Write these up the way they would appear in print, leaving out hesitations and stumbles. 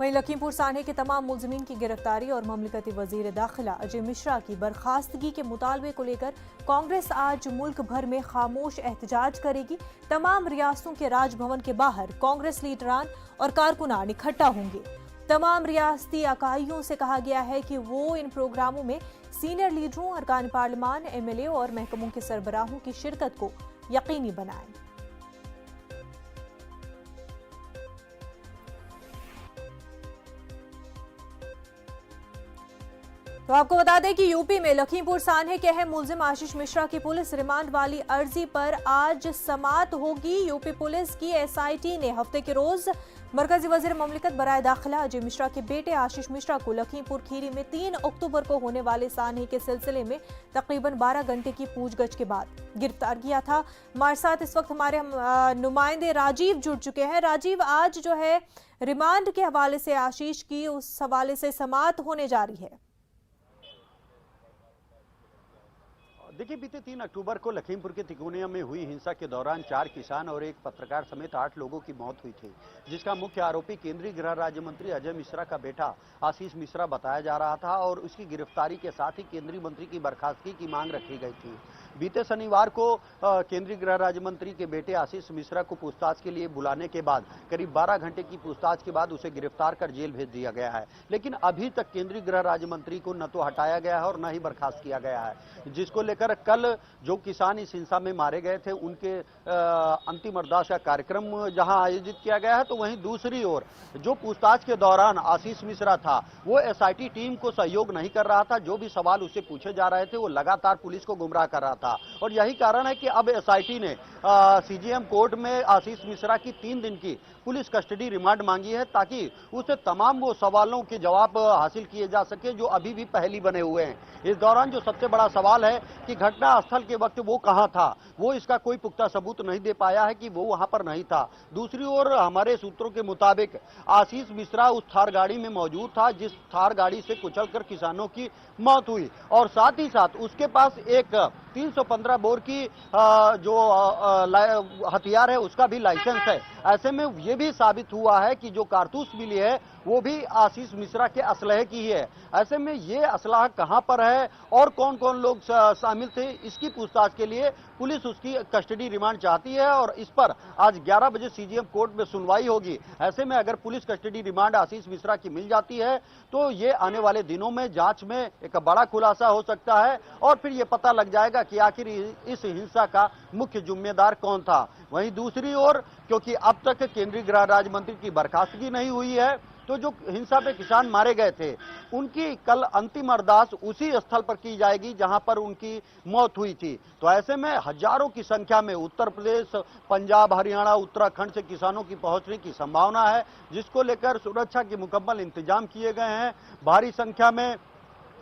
वहीं लखीमपुर सान्हे के तमाम मुलजिमीन की गिरफ्तारी और ममलिकती वजीर दाखिला अजय मिश्रा की बर्खास्तगी के मुतालबे को लेकर कांग्रेस आज मुल्क भर में खामोश एहतजाज करेगी। तमाम रियासतों के राजभवन के बाहर कांग्रेस लीडरान और कारकुनान इकट्ठा होंगे। तमाम रियासती इकाइयों से कहा गया है कि वो इन प्रोग्रामों में सीनियर लीडरों, अरकान पार्लिमान, MLA और महकमों के सरबराहों की शिरकत को यकीनी बनाएं। तो आपको बता दें कि यूपी में लखीमपुर सान्हे के अहम मुलजिम आशीष मिश्रा की पुलिस रिमांड वाली अर्जी पर आज समाअत होगी। यूपी पुलिस की SIT ने हफ्ते के रोज मरकजी वजीर ममलिकत बराए दाखिला अजय मिश्रा के बेटे आशीष मिश्रा को लखीमपुर खीरी में 3 अक्टूबर को होने वाले सान्हे के सिलसिले में तकरीबन 12 घंटे की पूछगछ के बाद गिरफ्तार किया था। हमारे साथ इस वक्त हमारे नुमाइंदे राजीव जुड़ चुके हैं। राजीव, आज जो है रिमांड के हवाले से आशीष की, उस हवाले से समाअत होने जा रही है। देखिए, बीते 3 अक्टूबर को लखीमपुर के तिकोनिया में हुई हिंसा के दौरान 4 किसान और एक पत्रकार समेत 8 लोगों की मौत हुई थी, जिसका मुख्य आरोपी केंद्रीय गृह राज्य मंत्री अजय मिश्रा का बेटा आशीष मिश्रा बताया जा रहा था और उसकी गिरफ्तारी के साथ ही केंद्रीय मंत्री की बर्खास्तगी की मांग रखी गई थी। बीते शनिवार को केंद्रीय गृह राज्य मंत्री के बेटे आशीष मिश्रा को पूछताछ के लिए बुलाने के बाद करीब 12 घंटे की पूछताछ के बाद उसे गिरफ्तार कर जेल भेज दिया गया है। लेकिन अभी तक केंद्रीय गृह राज्य मंत्री को न तो हटाया गया है और न ही बर्खास्त किया गया है, जिसको लेकर कल जो किसान इस हिंसा में मारे गए थे उनके अंतिम अरदास का कार्यक्रम जहां आयोजित किया गया है, तो वहीं दूसरी ओर जो पूछताछ के दौरान आशीष मिश्रा था वो SIT टीम को सहयोग नहीं कर रहा था। जो भी सवाल उससे पूछे जा रहे थे वो लगातार पुलिस को गुमराह कर रहा था और यही कारण है कि अब SIT ने CJM कोर्ट में आशीष मिश्रा की 3 दिन की पुलिस कस्टडी रिमांड मांगी है, ताकि उससे तमाम वो सवालों के जवाब हासिल किए जा सके जो अभी भी पहेली बने हुए हैं। इस दौरान जो सबसे बड़ा सवाल है कि घटना स्थल के वक्त वो कहां था, वो इसका कोई पुख्ता सबूत नहीं दे पाया है कि वो वहां पर नहीं था। दूसरी ओर हमारे सूत्रों के मुताबिक आशीष मिश्रा उस थार गाड़ी में मौजूद था जिस थार गाड़ी से कुचलकर किसानों की मौत हुई और साथ ही साथ उसके पास एक 315 बोर की जो हथियार है उसका भी लाइसेंस है। ऐसे में ये भी साबित हुआ है कि जो कारतूस मिली है वो भी आशीष मिश्रा के असलहे की ही है। ऐसे में ये असलहा कहां पर है और कौन कौन लोग शामिल थे, इसकी पूछताछ के लिए पुलिस उसकी कस्टडी रिमांड चाहती है और इस पर आज 11 बजे CJM कोर्ट में सुनवाई होगी। ऐसे में अगर police custody remand Ashish Mishra की मिल जाती है तो ये आने वाले दिनों में जांच में एक बड़ा खुलासा हो सकता है और फिर ये पता लग जाएगा कि आखिर इस हिंसा का मुख्य जिम्मेदार कौन था। वहीं दूसरी ओर क्योंकि अब तक केंद्रीय गृह राज्य मंत्री की बर्खास्तगी नहीं हुई है, तो जो हिंसा पे किसान मारे गए थे उनकी कल अंतिम अरदास उसी स्थल पर की जाएगी जहां पर उनकी मौत हुई थी। तो ऐसे में हजारों की संख्या में उत्तर प्रदेश, पंजाब, हरियाणा, उत्तराखंड से किसानों की पहुंचने की संभावना है, जिसको लेकर सुरक्षा के मुकम्मल इंतजाम किए गए हैं। भारी संख्या में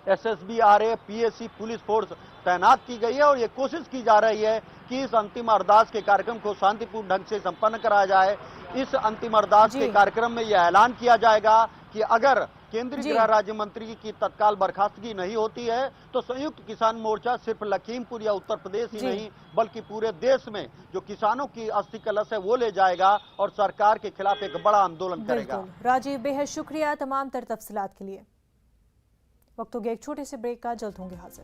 SSB, RAF, PSC police force तैनात की गई है और ये कोशिश की जा रही है कि इस अंतिम अरदास के कार्यक्रम को शांतिपूर्ण ढंग से संपन्न कराया जाए। इस अंतिम अरदास के कार्यक्रम में यह ऐलान किया जाएगा कि अगर केंद्रीय गृह राज्य मंत्री की तत्काल बर्खास्तगी नहीं होती है तो संयुक्त किसान मोर्चा सिर्फ लखीमपुर या उत्तर प्रदेश ही नहीं बल्कि पूरे देश में जो किसानों की अस्थि कलश है वो ले जाएगा और सरकार के खिलाफ एक बड़ा आंदोलन करेगा। राजीव, बेहद शुक्रिया तमाम तर तफसीलात के लिए। वक्त हो गया एक छोटे से ब्रेक का, जल्द होंगे हाजिर।